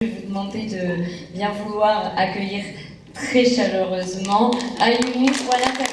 Je vais vous demander de bien vouloir accueillir très chaleureusement Ayumi Watanabe.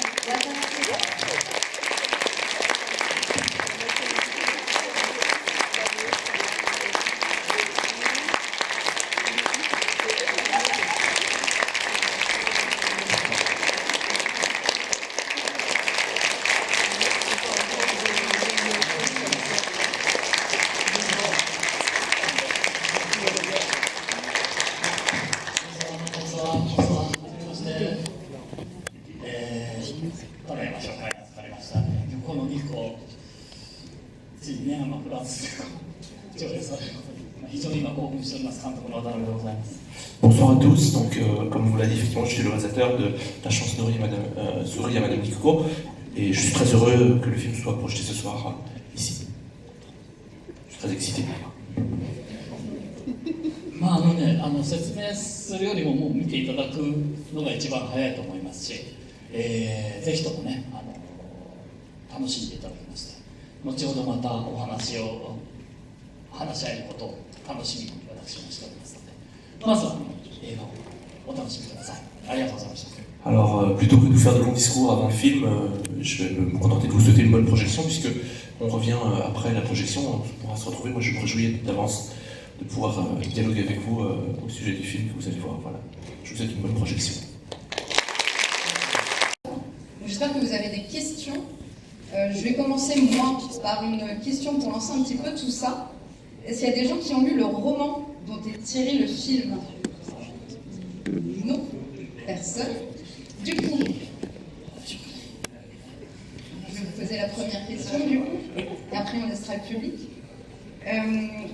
Bonsoir à tous, donc comme vous l'avez dit, effectivement je suis le réalisateur de La chance Souris à Madame Nikoko et je suis très heureux que le film soit projeté ce soir ici. Je suis très excité. 説明するよりももう見ていただくのが一番早いと思いますし、ぜひともね楽しんでいただきまして、後ほどまたお話を話し合えることを楽しみに私もしておりますので、まずは映画をお楽しみください。ありがとうございました。 Alors, plutôt que de vous faire de longs discours avant le film, je vais me contenter de vous souhaiter une bonne projection, puisque on revient après la projection, on pourra se retrouver. Moi, je me réjouis d'avance de pouvoir dialoguer avec vous au sujet du film que vous allez voir. Voilà. Je vous souhaite une bonne projection. J'espère que vous avez des questions. Je vais commencer moi par une question pour lancer un petit peu tout ça. Est-ce qu'il y a des gens qui ont lu le roman dont est tiré le film? Non, personne. Du coup, je vais vous poser la première question du coup, et après on laissera le public.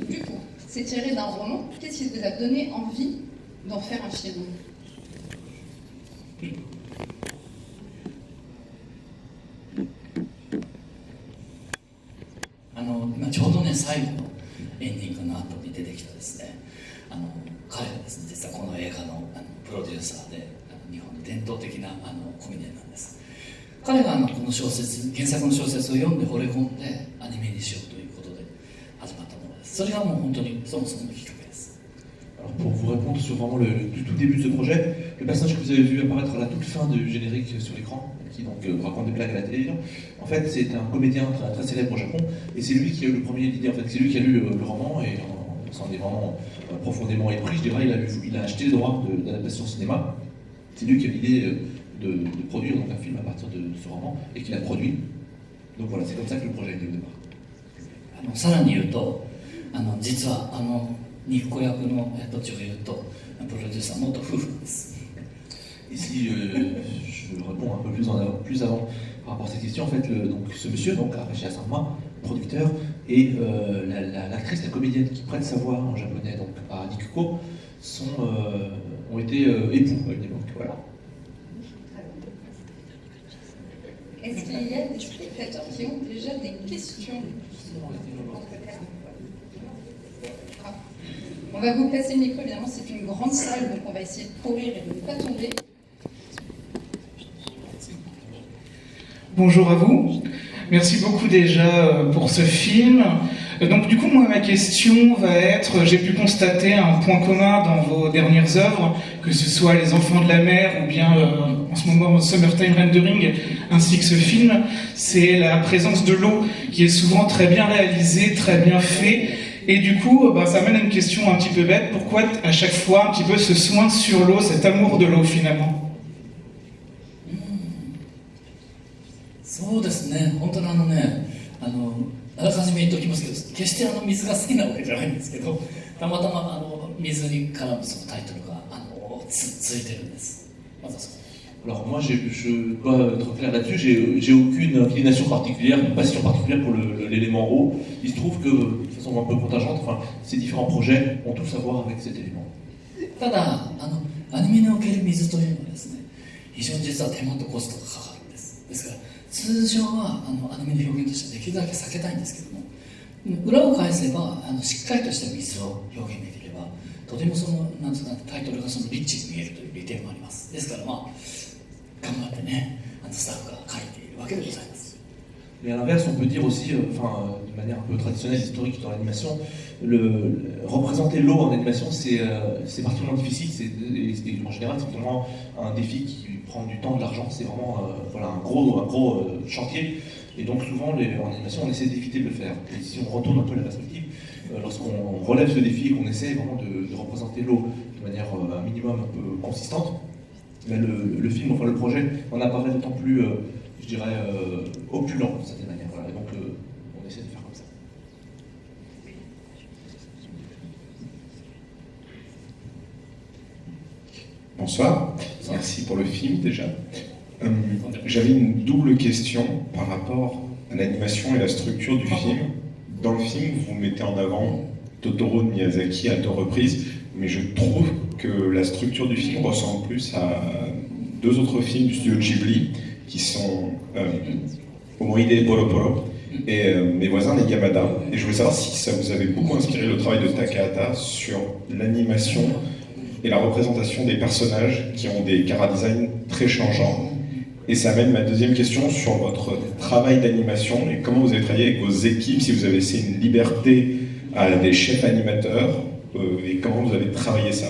Du coup, c'est tiré d'un roman. Qu'est-ce qui vous a donné envie d'en faire un film? 今ちょうどね最後のエンディングの後に出てきたですね、彼がですね実はこの映画のプロデューサーで日本の伝統的なコメディアンなんです。彼がこの小説原作の小説を読んで惚れ込んでアニメにしようということで始まったものです。それがもう本当にそもそものきっかけです。 Alors, pour vous répondre sur vraiment du tout début de ce projet, le personnage que vous avez vu apparaître à la toute fin du générique sur l'écran, qui donc raconte des blagues à la télévision, en fait c'est un comédien très célèbre au Japon, et c'est lui qui a eu le premier idée, en fait c'est lui qui a lu le roman, et s'en est vraiment profondément épris, je dirais, il a acheté les droits d'adaptation cinéma, c'est lui qui a eu l'idée de produire donc, un film à partir de ce roman, et qui l'a produit, donc voilà, c'est comme ça que le projet est né au départ. さらに言うと実は日子役の女優とプロデューサー元夫婦なんです。 Ici, je réponds un peu plus avant par rapport à cette question. En fait, donc, ce monsieur, donc Arashi Asama, producteur, et l'actrice, la comédienne qui prête sa voix en japonais donc, à Nikko, ont été époux à une époque. Voilà. Est-ce qu'il y a des spectateurs qui ont déjà des questions? On va vous passer le micro, évidemment, c'est une grande salle, donc on va essayer de courir et de ne pas tomber. Bonjour à vous, merci beaucoup déjà pour ce film. Donc du coup, moi, ma question va être, j'ai pu constater un point commun dans vos dernières œuvres, que ce soit Les Enfants de la Mer ou bien en ce moment Summertime Rendering, ainsi que ce film, c'est la présence de l'eau qui est souvent très bien réalisée, très bien fait. Et du coup, ça amène à une question un petit peu bête, pourquoi à chaque fois un petit peu ce soin sur l'eau, cet amour de l'eau finalement? そうですね、本当にあらかじめ言っておきますけど、決して水が好きなわけじゃないんですけど、たまたま水に絡むそのタイトルがついてるんです。まずはそう。 Alors moi, je dois être clair là-dessus, j'ai aucune inclination particulière, une passion particulière pour l'élément eau. Il se trouve que, de façon un peu contingente, enfin, ces différents projets ont tous à voir avec cet élément. ただアニメにおける水というのはですね、非常に実は手間とコストがかかるんです。ですから通常はアニメの表現としてはできるだけ避けたいんですけども、裏を返せばしっかりとした水を表現できれば、とてもなんていうかタイトルがリッチに見えるという利点もあります。ですから頑張ってねスタッフが書いているわけでございます。Mais à l'inverse, on peut dire aussi, de manière un peu traditionnelle, historique dans l'animation, représenter l'eau en animation, c'est particulièrement difficile. Et en général, c'est vraiment un défi qui prend du temps, de l'argent. C'est vraiment un gros chantier. Et donc souvent, en animation, on essaie d'éviter de le faire. Et si on retourne un peu la perspective, lorsqu'on relève ce défi et qu'on essaie vraiment de représenter l'eau de manière un minimum un peu consistante, le film, enfin le projet, en apparaît d'autant plus, je dirais, opulent d'une certaine manière. Voilà. Et donc on essaie de faire comme ça. Bonsoir, merci pour le film déjà. J'avais une double question par rapport à l'animation et la structure du film. Dans le film, vous mettez en avant Totoro de Miyazaki à 2 reprises, mais je trouve que la structure du film ressemble plus à 2 autres films du studio Ghibli, qui sont Omoide et Poro Poro, et Mes voisins les Yamada. Et je voulais savoir si ça vous avait beaucoup inspiré le travail de Takahata sur l'animation et la représentation des personnages qui ont des chara-design très changeants. Et ça amène ma deuxième question sur votre travail d'animation et comment vous avez travaillé avec vos équipes, si vous avez laissé une liberté à des chefs animateurs et comment vous avez travaillé ça.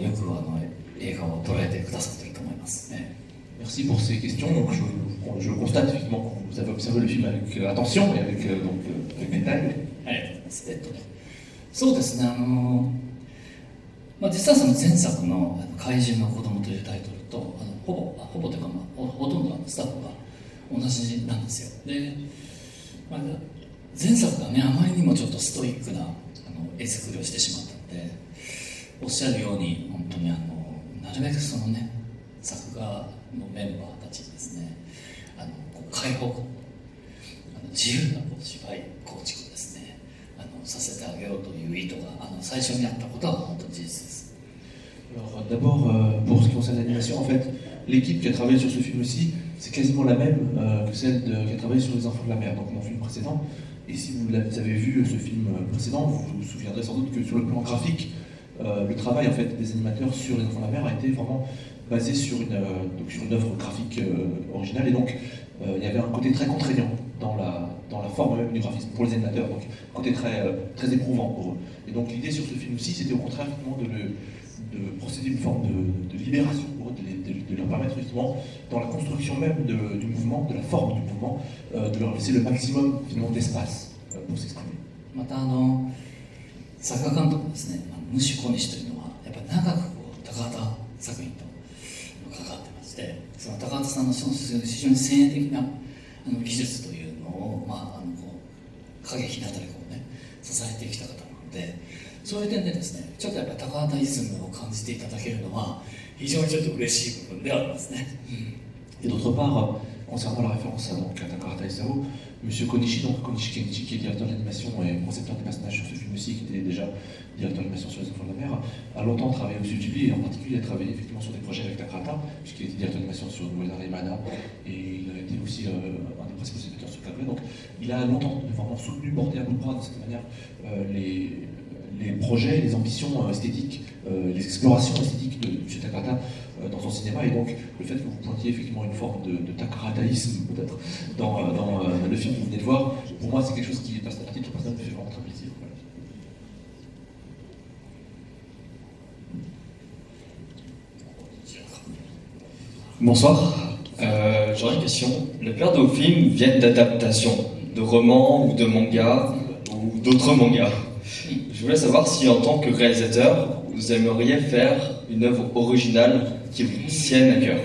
よく映画を捉えてくださっていると思いますね。 Merci pour ces questions. Donc, je constate effectivement que vous avez observé le film avec attention et avec détail. ありがとうございます。そうですね、実はその前作の「怪獣の子供というタイトルとほぼというか、ほとんどスタッフが同じなんですよ。で、前作がね、あまりにもちょっとストイックな絵作りをしてしまったので、おっしゃるように本当になるべくそのね、作画のメンバーたちにですね、開放感、自由な芝居構築をですね、させてあげようという意図が最初にあったことは本当に事実です。 Alors d'abord, pour ce qui concerne l'animation, en fait, l'équipe qui a travaillé sur ce film aussi, c'est quasiment la même que celle qui a travaillé sur Les Enfants de la Mer, donc mon film précédent. Et si vous avez vu ce film précédent, vous vous souviendrez sans doute que sur le plan graphique, le travail en fait des animateurs sur Les Enfants de la Mer a été vraiment basé sur une œuvre graphique originale, et donc il y avait un côté très contraignant dans la forme même du graphisme pour les animateurs, donc un côté très éprouvant pour eux. Et donc l'idée sur ce film aussi, c'était au contraire de procéder à une forme de libération pour eux, de leur permettre justement, dans la construction même du mouvement, de la forme du mouvement, de leur laisser le maximum finalement d'espace pour s'exprimer. また作画監督ですね、虫小西というのはやっぱり長く高畑作品と関わってまして、その高畑さんの非常に先鋭的な技術というのを、影日向で支えてきた方なので、そういう点でですね、ちょっとやっぱり高畑イズムを感じていただけるのは非常にちょっと嬉しい部分ではありますね。Et d'autre part, concernant la référence à Takahata Isao, M. Konishi, donc Konishi Kenichi, qui est directeur d'animation et concepteur des personnages sur ce film aussi, qui était déjà directeur d'animation sur Les Enfants de la Mer, a longtemps travaillé au studio Ghibli, et en particulier a travaillé effectivement sur des projets avec Takahata, puisqu'il était directeur d'animation sur Noël Yamada, et il a été aussi un des principaux animateurs sur Kaguya. Donc il a longtemps vraiment soutenu, porté à bout de bras de cette manière les projets, les ambitions esthétiques, les explorations esthétiques de M. Takahata dans son cinéma, et donc le fait que vous pointiez effectivement une forme de takahataïsme peut-être dans le film que vous venez de voir, pour moi c'est quelque chose qui, à titre personnel, me fait vraiment très plaisir. Voilà. Bonsoir, j'aurais une question. La plupart de vos films viennent d'adaptations, de romans ou de mangas ou d'autres mangas. Je voulais savoir si en tant que réalisateur, vous aimeriez faire une œuvre originale qui vous tienne à cœur.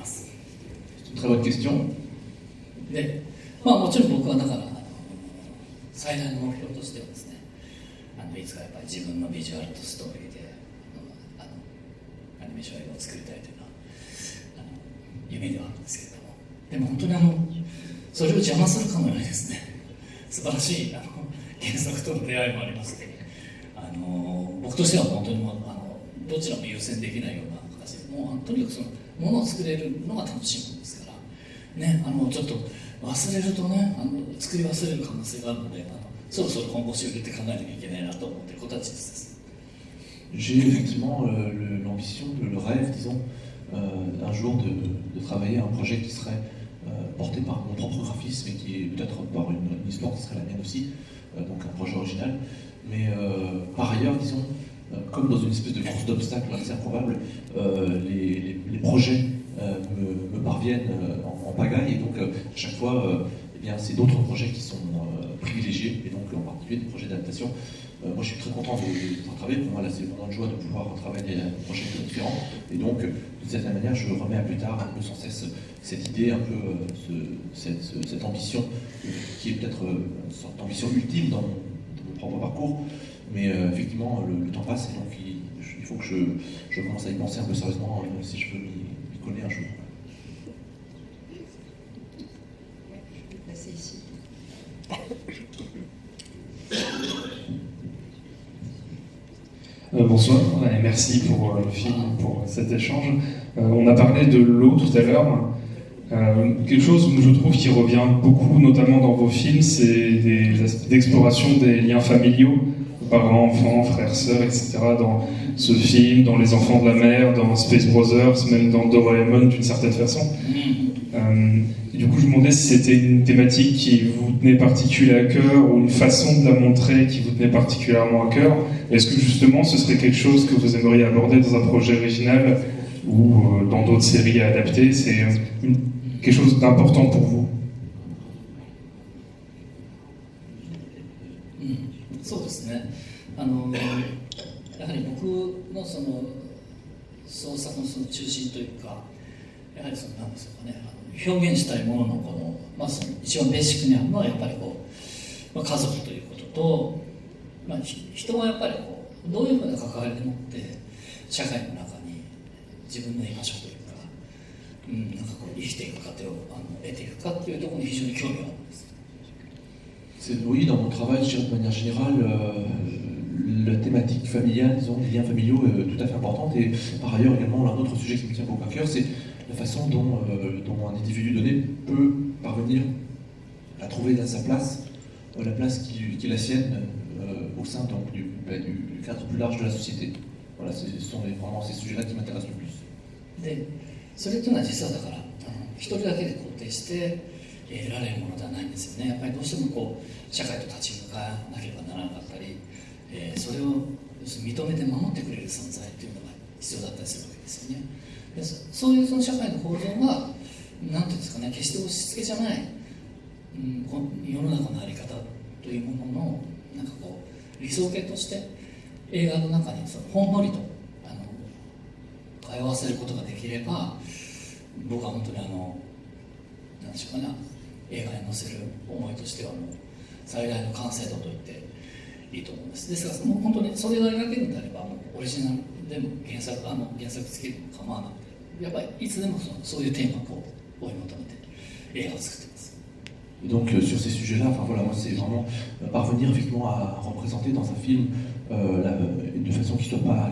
C'est une très bonne question. で、もちろん僕はだから最大の目標としてはですね、いつかやっぱり自分のビジュアルとストーリーでアニメーション映画を作りたいというのは夢ではあるんですけれども、でも本当にそれを邪魔するかのようにですね、素晴らしい原作との出会いもありまして、僕としては本当にどちらも優先できないような形で、もうとにかくそのものを作れるのが楽しいものですからね、ちょっと忘れるとね作り忘れる可能性があるのでそろそろ今後修理って考えなきゃいけないなと思ってる子たちです。J'ai effectivement l'ambition, le rêve, disons, un jour de travailler à un projet qui serait porté par mon propre graphisme et qui est peut-être par une histoire qui serait la mienne aussi, donc un projet original. Mais par ailleurs, disons, comme dans une espèce de course d'obstacles assez improbable, les projets me parviennent en pagaille et donc à chaque fois, eh bien, c'est d'autres projets qui sont privilégiés et donc en particulier des projets d'adaptation. Moi, je suis très content de pouvoir travailler. Pour moi, là, c'est le moment de joie de pouvoir travailler à des projets différents. Et donc, d'une certaine manière, je remets à plus tard un peu sans cesse cette idée, un peu cette ambition, qui est peut-être une sorte d'ambition ultime dans mon propre parcours. Mais effectivement, le temps passe et donc il faut que je commence à y penser un peu sérieusement si je veux m'y coller un jour. Je vais passer ici. Bonsoir, et merci pour le film, pour cet échange. On a parlé de l'eau tout à l'heure. Quelque chose où je trouve qui revient beaucoup, notamment dans vos films, c'est des aspects d'exploration des liens familiaux, parents, enfants, frères, sœurs, etc. Dans ce film, dans Les Enfants de la Mer, dans Space Brothers, même dans Doraemon d'une certaine façon. Et du coup, je me demandais si c'était une thématique qui vous tenait particulièrement à cœur ou une façon de la montrer qui vous tenait particulièrement à cœur. Est-ce que justement, ce serait quelque chose que vous aimeriez aborder dans un projet original ou dans d'autres séries à adapter? C'est quelque chose d'important pour vous? そうですね。やはり僕のその創作のその中心というか、やはりその何でしょうかね、表現したいもののこのまあその一番ベーシックにあるのはやっぱりこう、まあ、家族ということと、まあ人はやっぱりこうどういうふうな関わりでもって社会の中に自分の居場所というか、なんかこう生きていく過程を得ていくかっていうところに非常に興味があるんです。Oui, dans mon travail, je dirais de manière générale, la thématique familiale, disons, les liens familiaux est tout à fait importante. Et par ailleurs, également, un autre sujet qui me tient beaucoup à cœur, c'est la façon dont un individu donné peut parvenir à trouver sa place, la place qui est la sienne au sein donc, du cadre plus large de la société. Voilà, ce sont vraiment ces sujets-là qui m'intéressent le plus. で、それというのは実はだから一人だけで肯定して得られるものではないんですよね。やっぱりどうしてもこう社会と立ち向かわなければならなかったり、それを認めて守ってくれる存在というのが必要だったりするわけですよね。でそういうその社会の構造が何ていうんですかね、決して押し付けじゃない、世の中の在り方というもののなんかこう理想形として映画の中にそのほんのりと通わせることができれば、僕は本当に何でしょうかね、映画に載せる思いとしてはもう最大の完成度と言っていいと思うんです。ですからもう本当にそれが描けるんであればもうオリジナルでも原作つけても構わなくて、やっぱりいつでもそういうテーマを追い求めて映画を作っています。Et donc sur ces sujets-là, enfin voilà, moi c'est vraiment parvenir effectivement à représenter dans un film de façon qui ne soit pas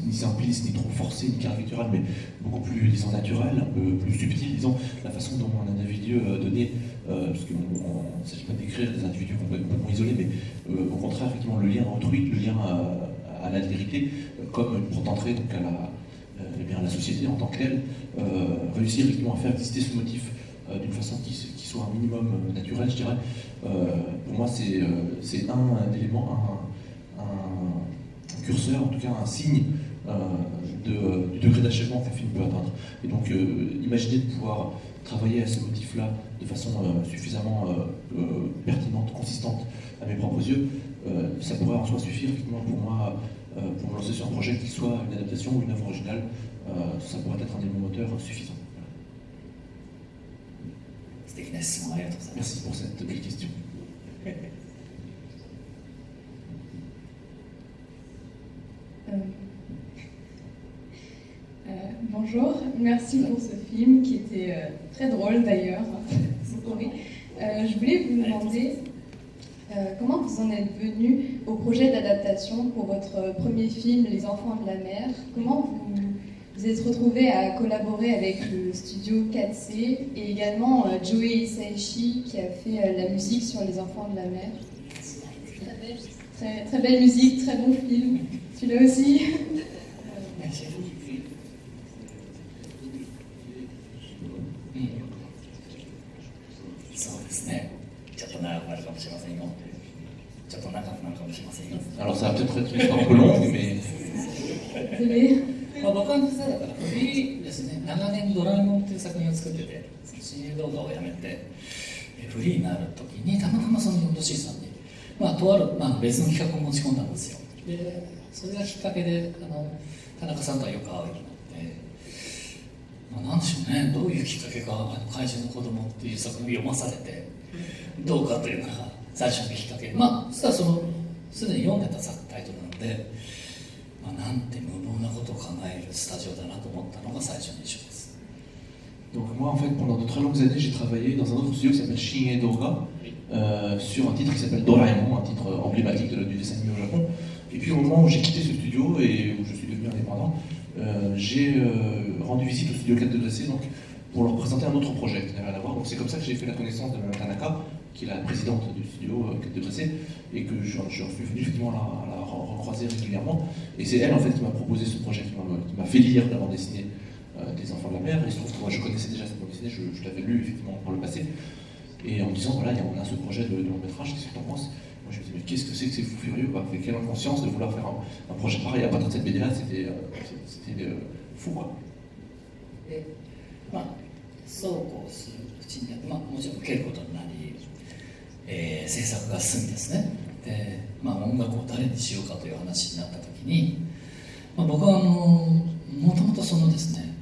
ni simpliste, ni trop forcée, ni caricaturale, mais beaucoup plus, disons, naturelle, un peu plus subtile, disons, la façon dont un individu donné, parce qu'il ne s'agit pas d'écrire des individus complètement isolés, mais au contraire, effectivement, le lien à autrui, le lien à l'altérité, comme une porte d'entrée donc à la société en tant que telle, réussir effectivement à faire exister ce motif d'une façon qui soit un minimum naturel, je dirais. Pour moi, c'est un élément, un curseur, en tout cas un signe du degré d'achèvement qu'un film peut atteindre. Et donc, imaginez de pouvoir travailler à ce motif-là de façon suffisamment pertinente, consistante à mes propres yeux, ça pourrait en soi suffire effectivement pour moi pour me lancer sur un projet qui soit une adaptation ou une œuvre originale. Ça pourrait être un élément moteur suffisant. Merci pour cette belle question. Bonjour, merci pour ce film qui était très drôle d'ailleurs. Je voulais vous demander comment vous en êtes venu au projet d'adaptation pour votre premier film Les Enfants de la Mer. Comment vous êtes retrouvé à collaborer avec le studio 4C et également Joey Hisaishi qui a fait la musique sur Les Enfants de la Mer. Très belle musique, très bon film. Tu l'as aussi. Alors ça va peut-être être une histoire un peu longue, mais... Désolée. 僕は実はだからフリーですね、長年ドラえもんっていう作品を作ってて、深夜動画をやめて、フリーになるときに、たまたまそのヨンドシーさんに、とある、別の企画を持ち込んだんですよ。で、それがきっかけで、田中さんとはよく会うようになって、なんでしょうね、どういうきっかけか、怪獣の子供っていう作品を読まされて、どうかというのが最初のきっかけで、実はすでに読んでたタイトルなので、なんて無謀なことを考えるスタジオだなと思ったのが最初の印象です。 Donc moi en fait pendant de très longues années j'ai travaillé dans un autre studio qui s'appelle Shin Doga sur un titre qui s'appelle Doraemon, un titre emblématique du dessin animé au Japon. Et puis au moment où j'ai quitté ce studio et où je suis devenu indépendant, j'ai rendu visite au studio 4C donc pour leur présenter un autre projet qui n'avait rien à voir. Donc c'est comme ça que j'ai fait la connaissance de Mme Tanaka, qui est la présidente du studio 4C, et que je suis venu effectivement la recroiser régulièrement. Et c'est elle en fait qui m'a proposé ce projet, qui m'a fait lire la bande dessinée des Enfants de la Mer. Et il se trouve que moi je connaissais déjà cette bande dessinée, je l'avais lu effectivement par le passé. Et en me disant voilà, on a ce projet de long métrage, qu'est-ce que tu en penses? Moi je me dis mais qu'est-ce que c'est fou furieux, quelle inconscience de vouloir faire un projet pareil à partir de cette BD là, c'était fou quoi. そうこうするうちにやって、もちろん受けることになり、制作が進みですね。で、音楽を誰にしようかという話になった時に、僕はもともとそのですね、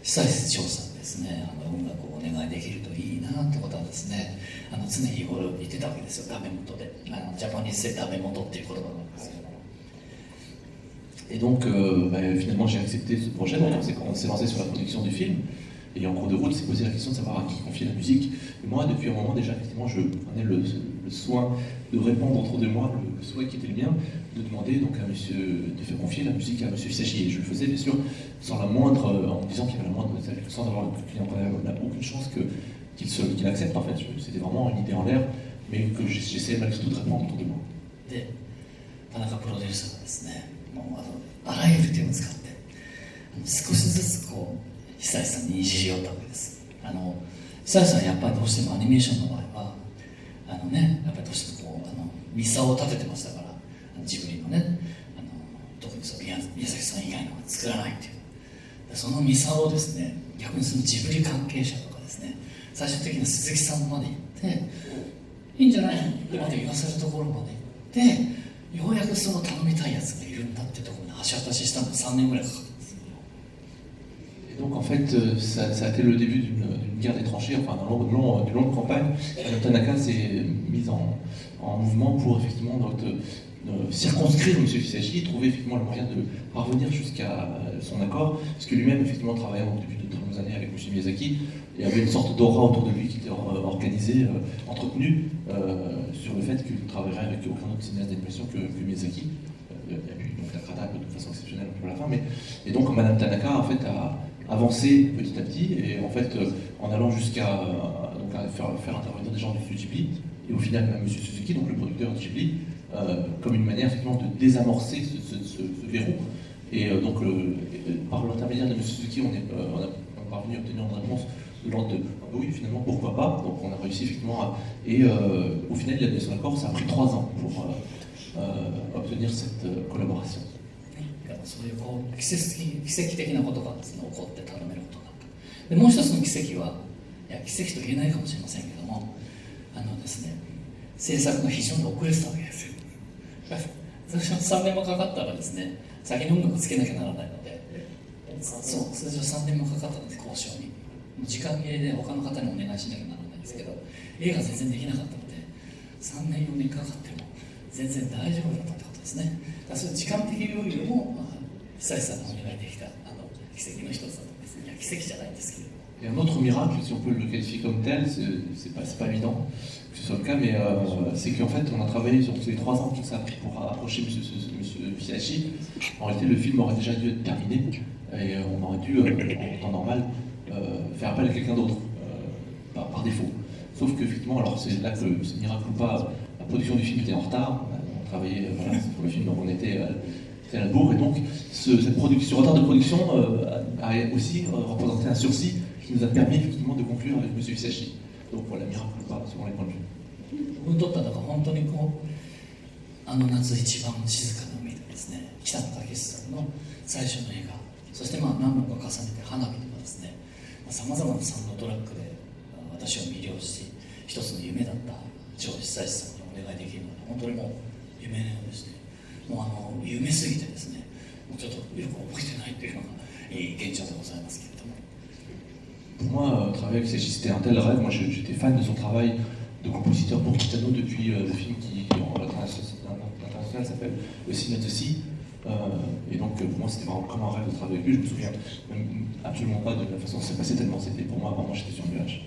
久石譲さんにですね、音楽をお願いできるといいなってことはですね、常日頃言ってたわけですよ、ダメ元で。ジャパニーズでダメ元っていう言葉なんですけど。Et donc finalement j'ai accepté ce projet, donc on s'est lancé sur la production du film. Et en cours de route, il s'est posé la question de savoir à qui confier la musique. Et moi, depuis un moment déjà, effectivement, je prenais le soin de répondre autour de moi, le souhait qui était le mien, de demander donc à monsieur, de faire confier la musique à monsieur Hisaishi. Et je le faisais bien sûr sans la moindre, en me disant qu'il y avait la moindre, sans avoir aucune chance qu'il accepte en fait. C'était vraiment une idée en l'air, mais que j'essayais malgré tout de répondre autour de moi. で、田中プロデューサーがですね、あらゆる手を使って少しずつ久石さんにいじり寄ったわけです。久石さんはやっぱりどうしてもアニメーションの場合はやっぱりどうしてもミサを立ててましたから、ジブリのね、特に宮崎さん以外のは作らないっていう、そのミサをですね、逆にそのジブリ関係者とかですね、最終的には鈴木さんまで行っていいんじゃないってまで言わせるところまで行って、ようやくその頼みたいやつがいるんだってところに橋渡ししたのが3年ぐらいかかった。 Et donc en fait, ça a été le début d'une guerre des tranchées, enfin d'une longue campagne. Tanaka s'est mise en mouvement pour effectivement circonscrire M. Hisaishi, trouver effectivement le moyen de parvenir jusqu'à son accord, parce que lui-même effectivement travaillant depuis de très longues années avec M. Miyazaki, il y avait une sorte d'aura autour de lui qui était organisée, entretenue sur le fait qu'il ne travaillerait avec aucun autre cinéaste d'animation que Miyazaki. Il y a eu donc la crada de toute façon exceptionnelle pour la fin, et donc Madame Tanaka en fait a avancé petit à petit, et en fait en allant jusqu'à faire intervenir des gens du studio Ghibli, et au final même M. Suzuki, donc le producteur de Ghibli, comme une manière effectivement de désamorcer ce verrou. Et donc par l'intermédiaire de M. Suzuki, on a parvenu à obtenir une réponse de l'ordre de oui, finalement pourquoi pas. Donc on a réussi effectivement au final il a donné son accord. Ça a pris 3 ans pour obtenir cette collaboration. そういう奇跡的なことがですね、起こって頼めることがあった。でもう一つの奇跡は、奇跡と言えないかもしれませんけども、ですね、制作が非常に遅れてたわけですよ。通常3年もかかったらですね、先に音楽をつけなきゃならないので、そう通常3年もかかったので交渉に、時間切れで他の方にお願いしなきゃならないんですけど、映画全然できなかったので、3年4年かかっても全然大丈夫だったってことですね。だからそういう時間的余裕も久石さんがお願いできた奇跡の一つだと思います。いや奇跡じゃないんですけれども。Et un autre miracle, si on peut le qualifier comme tel, c'est pas évident que ce soit le cas, mais c'est qu'en fait, on a travaillé sur les 3 ans que ça a pris pour approcher M. Fiachi. En réalité, le film aurait déjà dû être terminé, et on aurait dû, en temps normal, faire appel à quelqu'un d'autre, par défaut. Sauf qu'effectivement, alors c'est là que ce miracle ou pas, la production du film était en retard, on travaillait voilà, pour le film, donc on était à la bourre, et donc ce retard de production a aussi représenté un sursis qui nous a permis effectivement de conclure avec M. Fisachi. Donc voilà, miracle ou pas, selon les points de vue. 僕にとってはだから本当にこうあの夏一番静かな海でですね、北野武さんの最初の映画、そしてまあ何本か重ねて花火とかですね、さまざまなサウンドトラックで私を魅了し、一つの夢だった長司久志さんにお願いできるのは本当にもう夢のようでして、もう夢すぎてですね、もうちょっとよく覚えてないというのが現状でございますけれども。Pour moi, travailler avec Fisachi, c'était un tel rêve. Moi, j'étais fan de son travail de compositeur pour Kitano depuis le film qui, en international, s'appelle Le Signe de Sea. Et donc, pour moi, c'était vraiment comme un rêve de travailler avec lui. Je me souviens même absolument pas de la façon dont ça s'est passé, tellement c'était pour moi, vraiment, j'étais sur le nuage.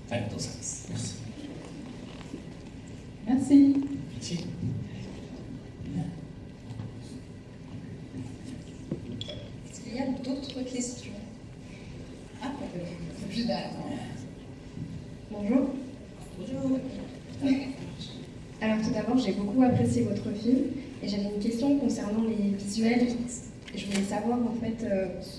Merci. Merci. Merci. Est-ce qu'il y a d'autres questions? Ah, juste derrière. Bonjour. Bonjour. Alors tout d'abord, j'ai beaucoup apprécié votre film et j'avais une question concernant les visuels. Je voulais savoir en fait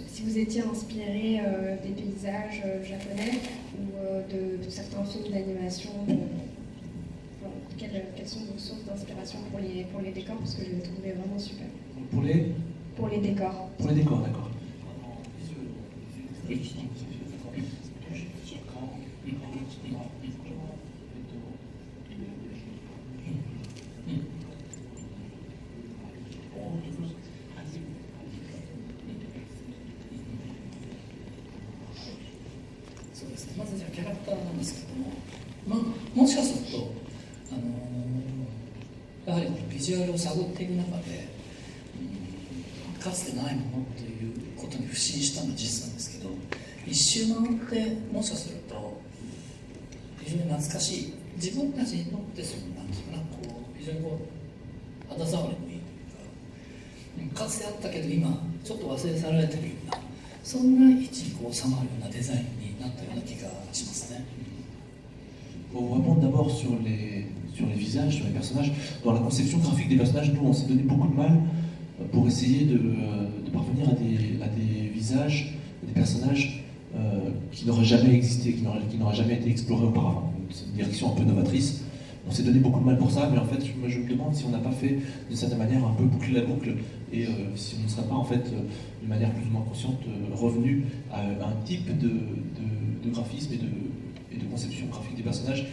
si vous étiez inspiré des paysages japonais ou de certains films d'animation. Quelles sont vos sources d'inspiration pour les décors, parce que je les trouvais vraiment super. Pour les décors. Pour les décors, d'accord. Oui. そうですね、まずじゃあキャラクターなんですけども、もしかすると、やはりビジュアルを探っていく中で、かつてないものということに不信したのは事実なんですけど、一周回ってもしかすると非常に懐かしい、自分たちにとってそのなんていうかな、こう非常にこう肌触りもいいというか、かつてあったけど今ちょっと忘れ去られてるような、そんな位置にこう収まるようなデザインになったような気がしますね。Pour répondre d'abord sur les visages, sur les personnages, dans la conception graphique des personnages, nous on s'est donné beaucoup de mal pour essayer de parvenir à des visages, des personnages qui n'auraient jamais existé, qui n'auraient jamais été explorés auparavant. C'est une direction un peu novatrice. On s'est donné beaucoup de mal pour ça, mais en fait, moi, je me demande si on n'a pas fait d'une certaine manière un peu boucler la boucle et si on ne serait pas en fait d'une manière plus ou moins consciente revenu à un type de graphisme et de conception graphique des personnages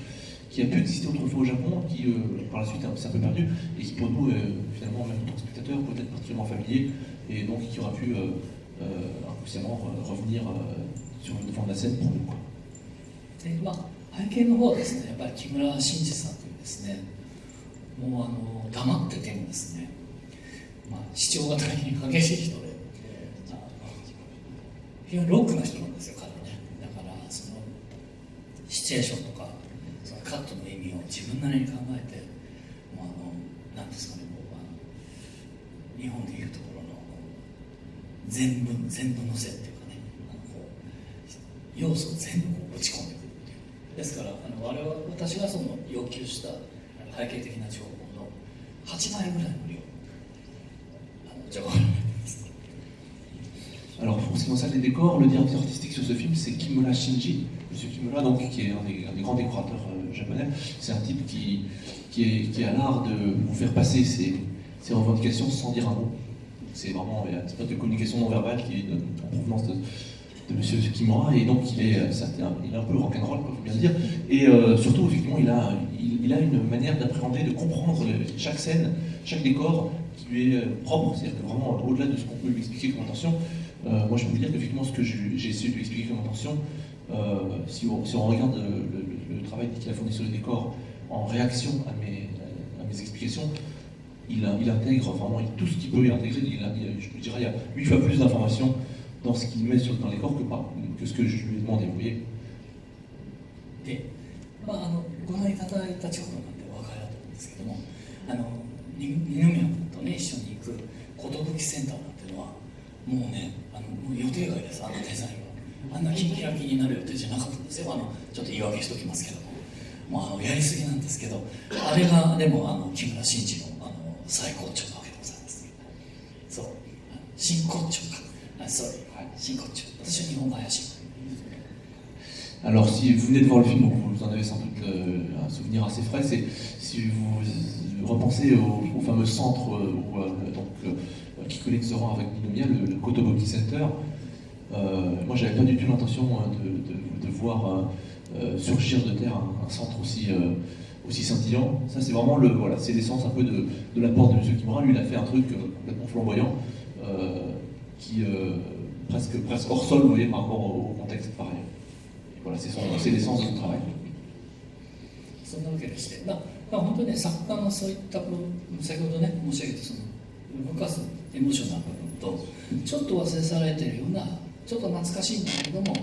qui a pu exister autrefois au Japon, qui par la suite s'est un peu perdu et qui pour nous, finalement, même en tant que spectateur, peut être particulièrement familier et donc qui aura pu inconsciemment revenir sur le devant de la scène pour nous. で背景の方はですね、やっぱり木村真治さんというですね、もう黙っててもですね、主張が大変激しい人で、非常にロックな人なんですよ、彼はね。だからそのシチュエーションとかそのカットの意味を自分なりに考えて、もうなんですかね、日本でいうところの全文のせっていうかね、要素を全部ぶち込んでいく。ですから私がその要求した背景的な情報の8倍ぐらいの量情報が入ってます。 Alors pour ce qui concerne les décors, le directeur artistique sur ce film c'est Kimura Shinji, Monsieur Kimura, donc, qui est un des grands décorateurs japonais. C'est un type qui a l'art de vous faire passer ses revendications sans dire un mot. C'est vraiment une espèce de communication non verbale qui est en provenance de Monsieur Kimura, et donc il est un peu rock'n'roll, il faut bien le dire, et surtout effectivement il a une manière d'appréhender, de comprendre chaque scène, chaque décor qui lui est propre, c'est-à-dire que vraiment au-delà de ce qu'on peut lui expliquer comme intention, moi je peux vous dire qu'effectivement ce que j'ai essayé de lui expliquer comme intention, si on regarde le travail qu'il a fourni sur le décor en réaction à mes explications, il intègre vraiment tout ce qu'il peut y intégrer, je dirais il y a 8 fois plus d'informations dans ce qu'il met dans les corps que ce que je lui ai demandé, vous voyez. で、ご覧いただいた直後なんでお分かりだと思うんですけども、二宮君とね一緒に行く寿センターなんていうのはもうねもう予定外です。デザインはあんなキンキラキになる予定じゃなかったんですよ。ちょっと言い訳しておきますけども、もうやりすぎなんですけど、あれがでも木村真治の最高潮なわけでございます。そう、真骨頂か。Sorry, 真骨頂。私は日本語怪しい。Alors si vous venez de voir le film, donc vous en avez sans doute un souvenir assez frais, c'est si vous repensez au fameux centre qui collecte ce rang avec Ninomiya, le Kotobuki Center. Moi j'avais pas du tout l'intention de voir surgir de terre un centre aussi scintillant. Ça c'est vraiment c'est l'essence un peu de l'apport de M. Kimura. Lui il a fait un truc complètement flamboyant qui presque hors sol, vous voyez, par rapport au contexte pareil. Voilà, c'est l'essence de son travail. そんなわけでして、本当にね、作家のそういった先ほどね申し上げたその動かすエモーショナルな部分とちょっと忘れ去られているようなちょっと懐かしいんだけども、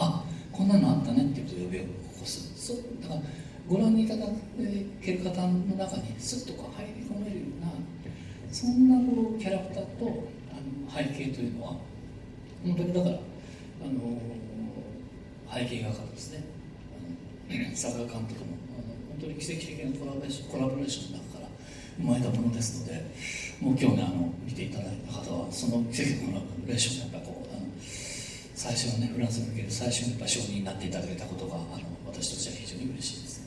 こんなのあったねっていうことを呼び起こす。だからご覧いただける方の中にスッと入り込めるようなそんなキャラクターと背景というのは本当にだから背景画家ですね、佐賀監督の本当に奇跡的なコラボレーションの中から生まれたものですので、もう今日ね見ていただいた方はその奇跡のコラボレーションがやっぱ最初のねフランスに向ける最初の承認になっていただけたことが私たちは非常に嬉しいです。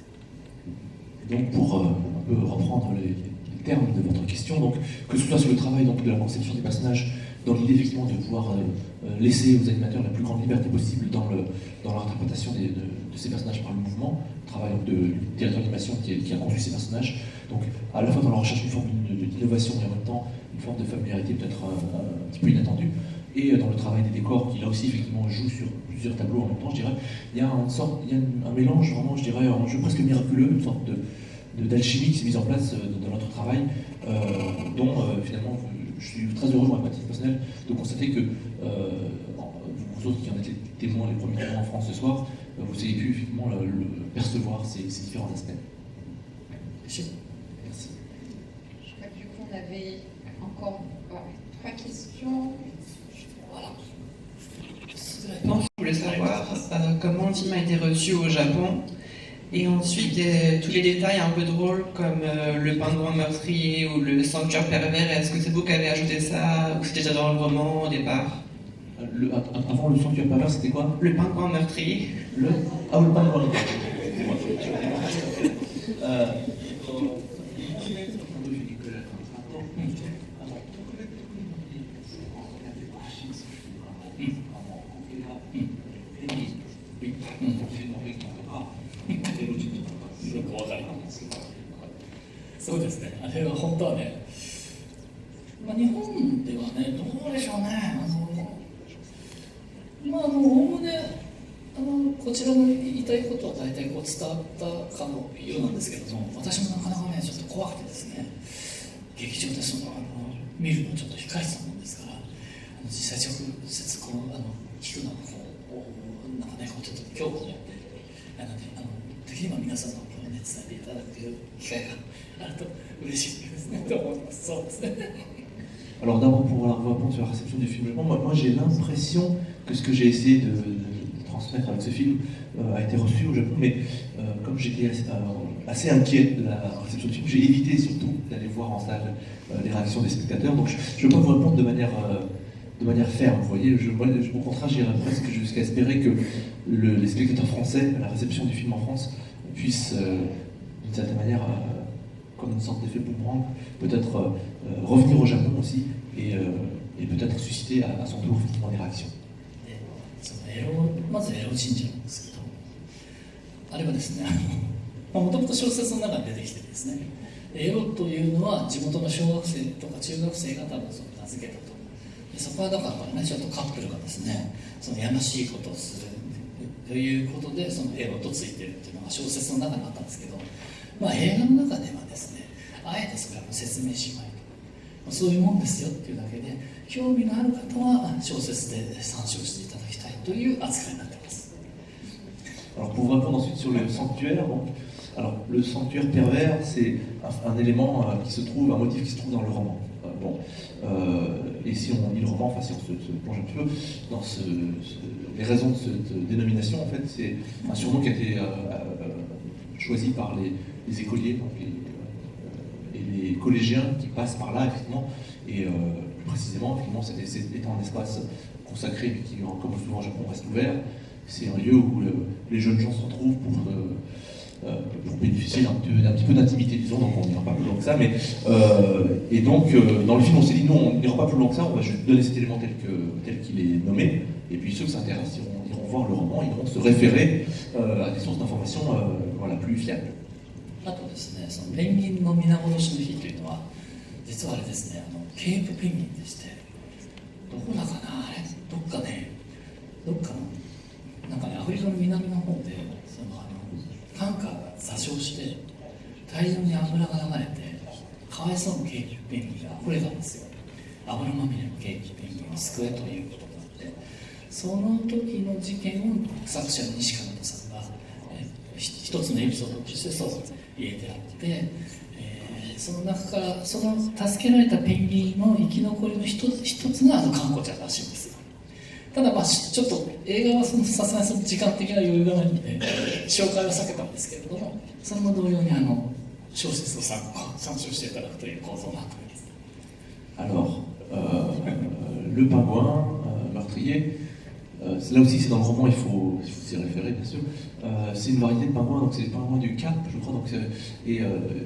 Donc pour un peu reprendre les termes de votre question, donc que ce soit sur le travail donc, de la conception des personnages, dans l'idée effectivement de pouvoir laisser aux animateurs la plus grande liberté possible dans l'interprétation de ces personnages par le mouvement, le travail donc, du directeur d'animation qui a conçu ces personnages, donc à la fois dans la recherche d'une forme d'innovation et en même temps une forme de familiarité peut-être un petit peu inattendue, et dans le travail des décors qui là aussi effectivement joue sur plusieurs tableaux en même temps, je dirais, il y a un mélange vraiment, je dirais, un jeu presque miraculeux, une sorte d'alchimie qui s'est mise en place dans notre travail, dont finalement je suis très heureux, moi, à titre personnel, de constater que vous autres qui en êtes les témoins, les premiers témoins en France ce soir, vous avez pu effectivement percevoir ces différents aspects. Merci. Je crois que du coup on avait encore 3 questions. Voilà. Je voulais savoir comment le film a été reçu au Japon. Et ensuite, tous les détails un peu drôles comme le pingouin meurtrier ou le sanctuaire pervers, est-ce que c'est vous qui avez ajouté ça ou c'était déjà dans le roman au départ? Avant le sanctuaire pervers, c'était quoi? Le pingouin meurtrier. Le pingouin.そうですね、あれは本当はね、日本ではね、どうでしょうね、おおむねこちらの言いたいことは大体伝わったかのようなんですけれども、私もなかなかね、ちょっと怖くてですね、劇場で見るのちょっと控えてたもんですから、実際直接聞くのがなんかね、ちょっと恐怖を持って、できれば皆さんの伝えていただく機会があると嬉しいですねと思います。そうですね。Alors d'abord pour répondre sur la réception du film, moi j'ai l'impression que ce que j'ai essayé de transmettre avec ce film a été reçu au Japon, mais comme j'étais assez inquiet de la réception du film, j'ai évité surtout d'aller voir en salle les réactions des spectateurs, donc je ne peux pas vous répondre de manière ferme, vous voyez, au contraire j'irais presque jusqu'à espérer que les spectateurs français, la réception du film en France, puissent d'une certaine manière, comme une sorte d'effet boomerang, peut-être revenir au Japon aussi et peut-être susciter à son tour effectivement des réactions. まずエロ神社なんですけど、あれはですね、もともと小説の中に出てきてですね、エロというのは地元の小学生とか中学生が多分名付けたと。でそこはだからね、ちょっとカップルがですね、そのやましいことをするということで、そのエロとついてるっていうのが小説の中にあったんですけど、映画の中ではですね、あえてそれは説明しないと、そういうもんですよっていうだけで、興味のある方は小説で参照していただきたいという扱いになっています。Alors pour vous répondre ensuite sur le sanctuaire, donc, alors le sanctuaire pervers, c'est un élément qui se trouve, un motif qui se trouve dans le roman. Et si on lit le roman, enfin si on se plonge un petit peu dans les raisons de cette dénomination, en fait, c'est un surnom qui a été choisi par les écoliers donc et les collégiens qui passent par là, effectivement, et plus précisément, effectivement, c'est étant un espace consacré, mais qui, comme souvent au Japon, reste ouvert. C'est un lieu où les jeunes gens se retrouvent pour bénéficier d'un petit peu d'intimité, disons, donc on n'ira pas plus loin que ça, mais et donc dans le film on s'est dit non, on n'ira pas plus loin que ça, on va juste donner cet élément tel qu'il est nommé, et puis ceux qui s'intéressent iront voir le roman, ils vont se référer à des sources d'informations voilà, plus fiables. あとですね、そのペンギンの皆殺しの日というのは実はあれですね、ケープペンギンでして、どこだかなあれ、どっかのなんかね、アフリカの南の方でタンカーが座礁して大量に油が流れてかわいそうなケーキペンギンが溢れたんですよ。油まみれのケーキペンギンを救えということになって、その時の事件を作者の西加奈さんが一つのエピソードとしてそう入れてあって、その中からその助けられたペンギンの生き残りの一つがカンコちゃんらしいんですよ。ただちょっと映画はさすがにその時間的な余裕がないので紹介は避けたんですけれども、それも同様に小説を参照していただくという構造になっております。Alors, le pingouin meurtrier, là aussi c'est dans le roman, il faut s'y référer bien sûr. C'est une variété de pingouins, donc c'est les pingouins du Cap, je crois. Donc et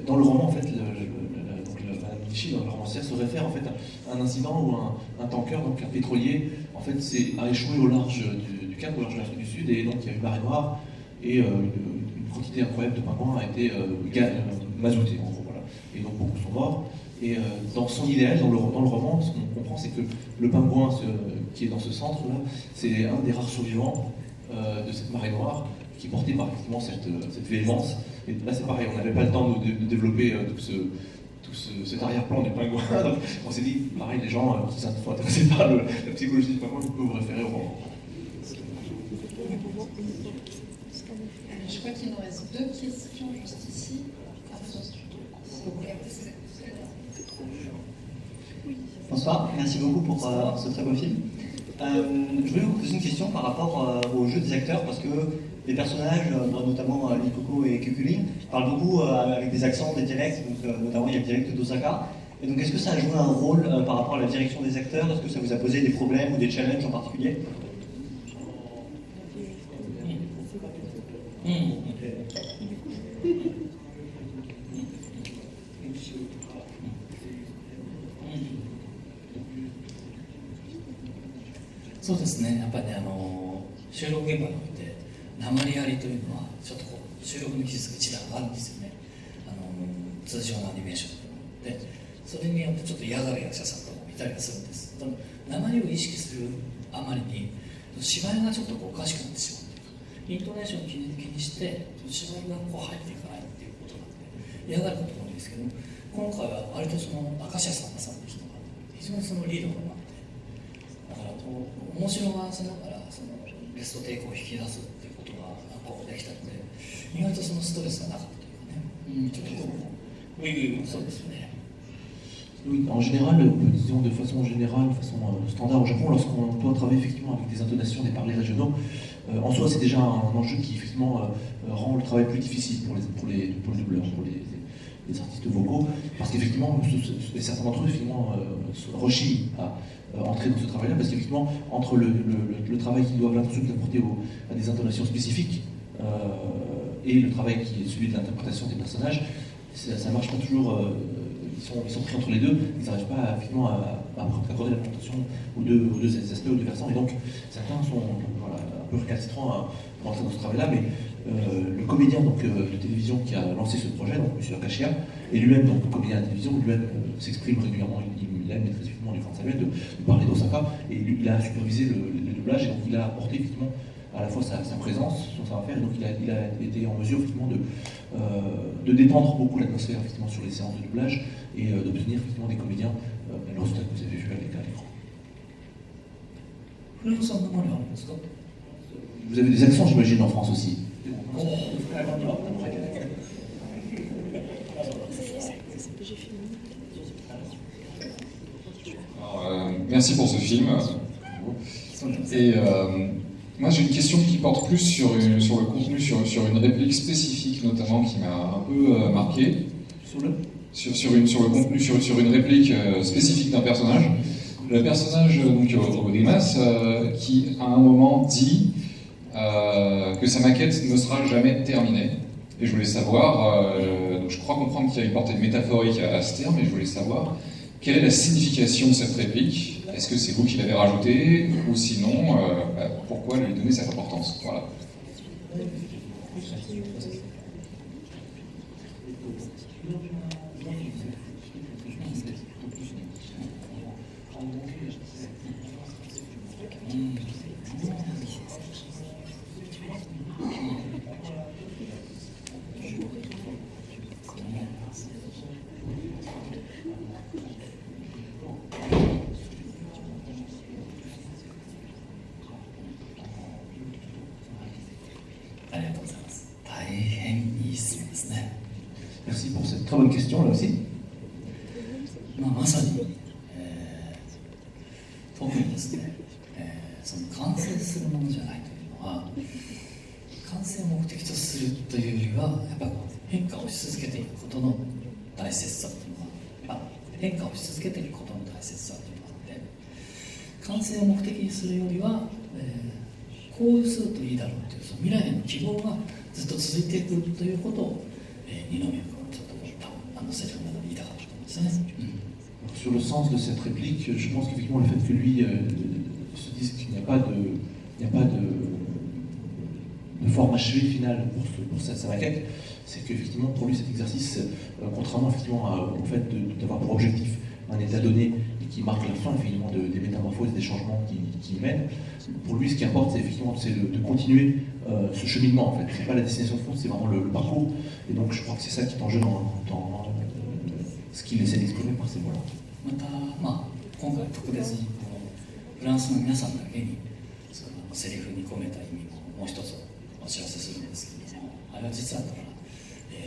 dans le roman en fait, Madame Nishi, dans le romancière, se réfère en fait à un incident où un tanker, donc un pétrolier, en fait a échoué au large du Cap, au large de l'Afrique du Sud, et donc il y a une marée noire et une quantité incroyable de pingouins a été mazoutée en gros, voilà. Et donc beaucoup sont morts. Et dans son idéal, dans le roman, ce qu'on comprend, c'est que le pingouin qui est dans ce centre-là, c'est un des rares survivants de cette marée noire qui portait par effectivement cette véhémence. Et là, c'est pareil, on n'avait pas le temps de développer tout cet arrière-plan du pingouin. Donc, on s'est dit, pareil, les gens qui sont intéressés par la psychologie du pingouin, vous pouvez vous référer au roman. Je crois qu'il nous reste 2 questions juste ici. Bonsoir, merci beaucoup pour ce très beau film. Je voulais vous poser une question par rapport au jeu des acteurs, parce que les personnages, notamment Likoko et Kukuli, parlent beaucoup avec des accents, des dialectes, donc, notamment il y a le dialecte d'Osaka. Et donc est-ce que ça a joué un rôle par rapport à la direction des acteurs? Est-ce que ça vous a posé des problèmes ou des challenges en particulier? そうですね、やっぱりね、収録現場において訛りありというのはちょっと収録の技術が一段あるんですよね。通常のアニメーションで、それによってちょっと嫌がる役者さんとかもいたりはするんです。訛りを意識するあまりに芝居がちょっとおかしくなってしまう。イントネーションを気にして芝居が入っていかないっていうことなんで嫌がることも多いんですけど、今回は割と明石家さんまさんの人が非常にリードがあって、だから面白がらせながらベストテイクを引き出すっていうことができたので、意外とストレスがなかったというかね、ちょっとoui,そうですよね。Oui, en général, disons de façon générale, de façon standard au Japon, lorsqu'on doit travailler effectivement avec des intonations, des parlers régionaux, en soi c'est déjà un enjeu qui effectivement rend le travail plus difficile pour les doubleurs, pour les artistes vocaux, parce qu'effectivement certains d'entre eux effectivement rechignent à entrer dans ce travail-là, parce qu'effectivement entre le travail qu'ils doivent ensuite apporter à des intonations spécifiques et le travail qui est celui de l'interprétation des personnages, ça marche pas toujours. Ils sont pris entre les deux, ils n'arrivent pas effectivement à accorder l'attention aux deux aspects, aux deux versants, et donc certains sont un peu récalcitrants à rentrer dans ce travail-là, mais le comédien de télévision qui a lancé ce projet, donc M. Akashia, et lui-même, donc comédien de télévision, lui-même s'exprime régulièrement, il aime effectivement du Français de parler d'Osaka, et il a supervisé le doublage, et donc il a apporté effectivement à la fois sa présence, son savoir-faire, et donc il a été en mesure effectivement de détendre beaucoup l'atmosphère effectivement sur les séances de doublage et d'obtenir effectivement des comédiens, le résultat que vous avez vu à l'écran. フランスは生まれあるんですか？ Vous avez des accents, j'imagine, en France aussi. Merci pour ce film. Et moi j'ai une question qui porte plus sur le contenu, sur une réplique spécifique notamment qui m'a un peu marqué. Sur le contenu, sur une réplique spécifique d'un personnage. Le personnage donc Odimas qui à un moment dit que sa maquette ne sera jamais terminée. Et je voulais savoir, donc je crois comprendre qu'il y a une portée métaphorique à ce terme, et je voulais savoir quelle est la signification de cette réplique. Est-ce que c'est vous qui l'avez rajoutée, ou sinon, pourquoi lui donner cette importance? Voilà. Merci pour cette très bonne question là aussi. まさに、特にですね、その完成するものじゃないというのは完成を目的とするというよりはやっぱ変化をし続けていくことの大切さというのは、変化をし続けていくことの大切さというのがあって完成を目的にするよりは、こうするといいだろうというその未来への希望がずっと続いていくということを、二宮君はちょっとセリフの中で言いたかったと思うんですね。Sur le sens de cette réplique, je pense qu'effectivement le fait que lui se dise qu'il n'y a pas de forme achevée finale pour sa maquette, c'est qu'effectivement pour lui cet exercice, contrairement effectivement au fait d'avoir pour objectif un état donné et qui marque la fin effectivement des métamorphoses et des changements qui y mènent, pour lui ce qui importe c'est effectivement de continuer ce cheminement en fait. C'est pas la destination de fond, c'est vraiment le parcours, et donc je crois que c'est ça qui est en jeu dans ce qu'il essaie d'exprimer par ces mots-là. また、今回特別にフランスの皆さんだけにそのセリフに込めた意味ももう一つお知らせするんですけども、あれは実はだから、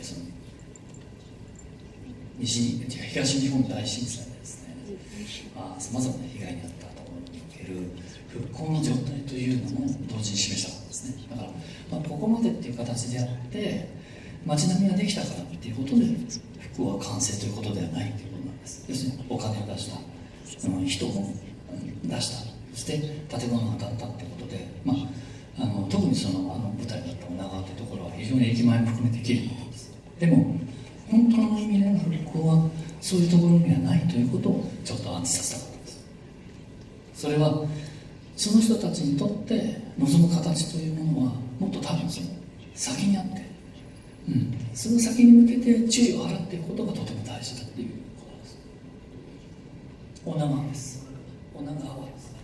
その東日本大震災でですね、さまざまな被害に遭ったところにおける復興の状態というのも同時に示したわけですね。だから、ここまでっていう形であって街並みができたからっていうことで復興は完成ということではないということなんです。要するにお金を出した、人も出した、そして建物が建ったってことで、特にその舞台だった女川というところは非常に駅前も含めて綺麗なんです。でも本当の意味での復興はそういうところにはないということをちょっと暗示させたかったんです。それはその人たちにとって望む形というものはもっと多分その先にあって、その先に向けて注意を払っていくことがとても大事だということです。女川です。女川です。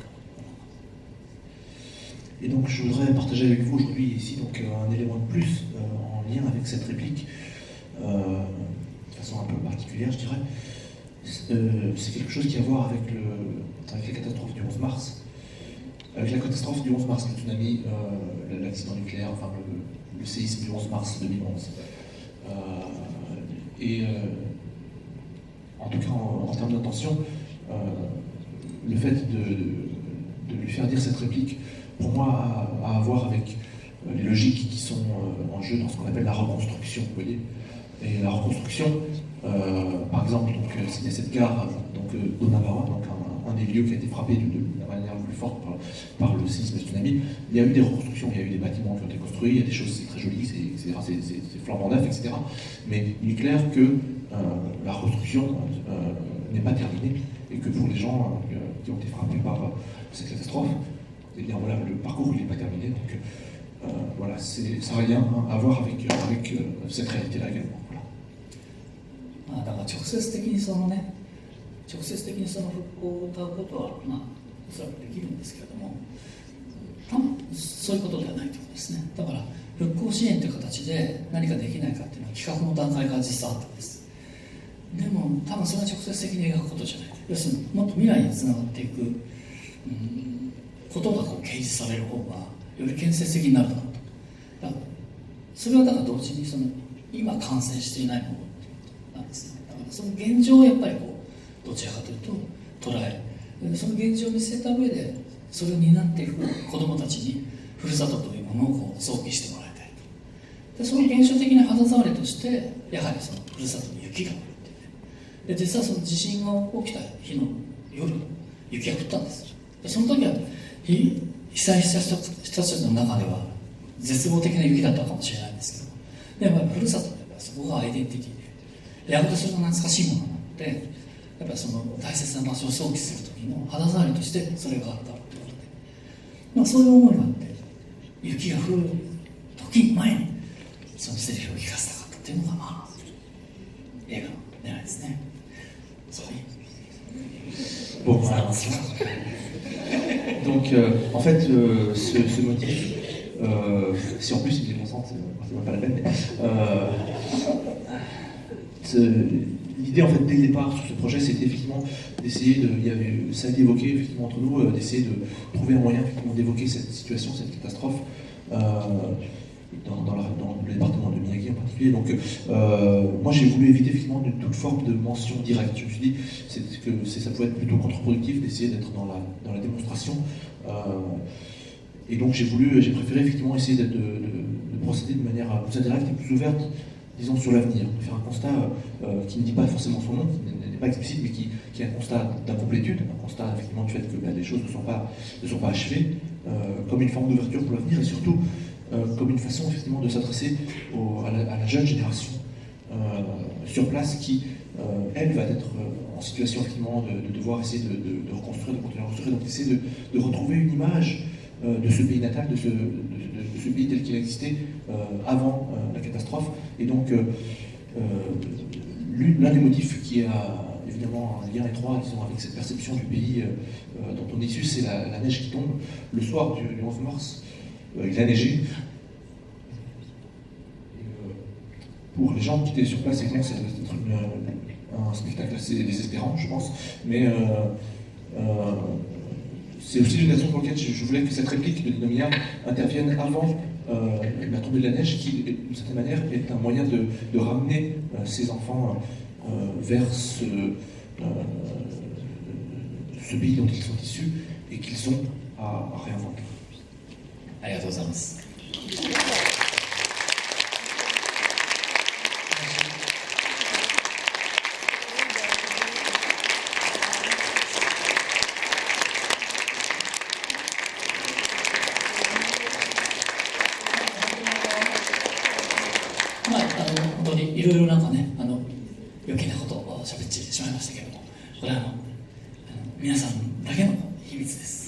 Et donc je voudrais partager avec vous aujourd'hui ici donc, un élément de plus en lien avec cette réplique, de façon un peu particulière je dirais. C'est quelque chose qui a à voir avec la catastrophe du 11 mars. Avec la catastrophe du 11 mars, le tsunami, l'accident nucléaire, enfin le séisme du 11 mars 2011. En tout cas en termes d'intention, le fait de lui faire dire cette réplique, pour moi, a à voir avec les logiques qui sont en jeu dans ce qu'on appelle la reconstruction, vous voyez. Et la reconstruction, par exemple, il y a cette gare d'Onabara, donc un des lieux qui a été frappé de la manière la plus forte par le séisme et le tsunami. Il y a eu des reconstructions, il y a eu des bâtiments qui ont été construits, il y a des choses, c'est très joli, c'est flambant neuf, etc. Mais il est clair que la reconstruction n'est pas terminée et que pour les gens qui ont été frappés par cette catastrophe, eh bien voilà, le parcours il n'est pas terminé, donc voilà, ça a rien à voir avec cette réalité-là également. Voilà. だから直接的にその復興を歌うことはおそらくできるんですけれども、多分そういうことではないということですね。だから復興支援という形で何かできないかっていうのは企画の段階から実際あったんです。でも多分それは直接的に描くことじゃない。要するにもっと未来につながっていく、ことがこう掲示される方がより建設的になるだろうと。だからそれはだから同時にその今完成していないものなんですね。だからその現状をやっぱりこうどちらかというと捉え、その現状を見据えた上でそれを担っていく子どもたちにふるさとというものをこう想起してもらいたいと。でその現象的な肌触りとしてやはりそのふるさとに雪が降るっていうね。で実はその地震が起きた日の夜雪が降ったんです。でその時は被災した人たちの中では絶望的な雪だったかもしれないんですけど、でやっぱりふるさとでそこがアイデンティティで、やがてそれが懐かしいものになって、やっぱりその大切な場所を想起する時の肌触りとしてそれがあったということで、まあ、そういう思いがあって雪が降る時前にそのセリフを聞かせたかったっていうのがまあ映画の狙いですね。Bon, voilà. Donc, en fait, ce motif, si en plus il est consent, c'est même pas la peine. L'idée, en fait, dès le départ sur ce projet, c'était effectivement d'essayer ça a été évoqué effectivement entre nous, d'essayer de trouver un moyen effectivement d'évoquer cette situation, cette catastrophe. Dans le département de Miyagi en particulier. Donc, moi j'ai voulu éviter effectivement toute forme de mention directe. Je me suis dit que ça pouvait être plutôt contre-productif d'essayer d'être dans la démonstration. Et donc j'ai préféré effectivement essayer de procéder de manière plus indirecte et plus ouverte, disons, sur l'avenir, de faire un constat qui ne dit pas forcément son nom, qui n'est pas explicite, mais qui est un constat d'incomplétude, un constat effectivement du fait que les choses ne sont pas achevées, comme une forme d'ouverture pour l'avenir, et surtout comme une façon effectivement de s'adresser à la jeune génération sur place qui, elle, va être en situation effectivement de devoir essayer de reconstruire, de continuer à reconstruire, donc essayer de retrouver une image de ce pays natal, de ce pays tel qu'il existait avant la catastrophe. Et donc, l'un des motifs qui a évidemment un lien étroit, disons, avec cette perception du pays dont on est issu, c'est la neige qui tombe le soir du 11 mars. Il a neigé. Pour les gens qui étaient sur place, évidemment, ça doit être un spectacle assez désespérant, je pense. Mais c'est aussi une raison pour laquelle je voulais que cette réplique de Ninomiya intervienne avant la tombée de la neige, qui, d'une certaine manière, est un moyen de ramener ces enfants vers ce pays dont ils sont issus et qu'ils ont à réinventer. ありがとうございます。まあ、本当にいろいろなんかね、余計なことを喋ってしまいましたけれども、これは皆さんだけの秘密です。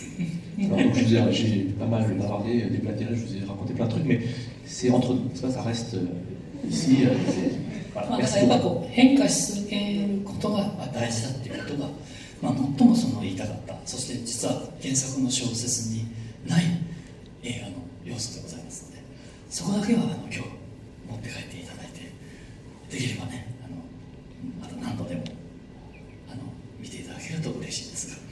Alors, donc, j'ai pas mal bavardé, déblatéré, je vous ai raconté plein de trucs, mais c'est entre nous, ça reste ici. Voilà, だからやっぱこう変化し続けることが大事だっていうことが、最もその言いたかった、そして実は原作の小説にない映画の要素でございますので、そこだけは今日持って帰っていただいて、できればね、また何度でも見ていただけると嬉しいですが。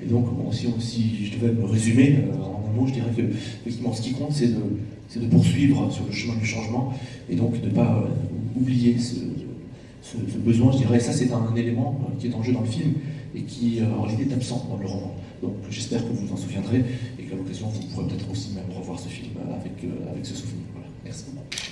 Et donc, bon, si je devais me résumer en un mot, je dirais que effectivement, ce qui compte, c'est de poursuivre sur le chemin du changement et donc de ne pas oublier ce besoin, je dirais. Et ça, c'est un élément qui est en jeu dans le film et qui, en réalité, est absent dans le roman. Donc, j'espère que vous vous en souviendrez et qu'à l'occasion, vous pourrez peut-être aussi même revoir ce film avec ce souvenir. Voilà. Merci beaucoup.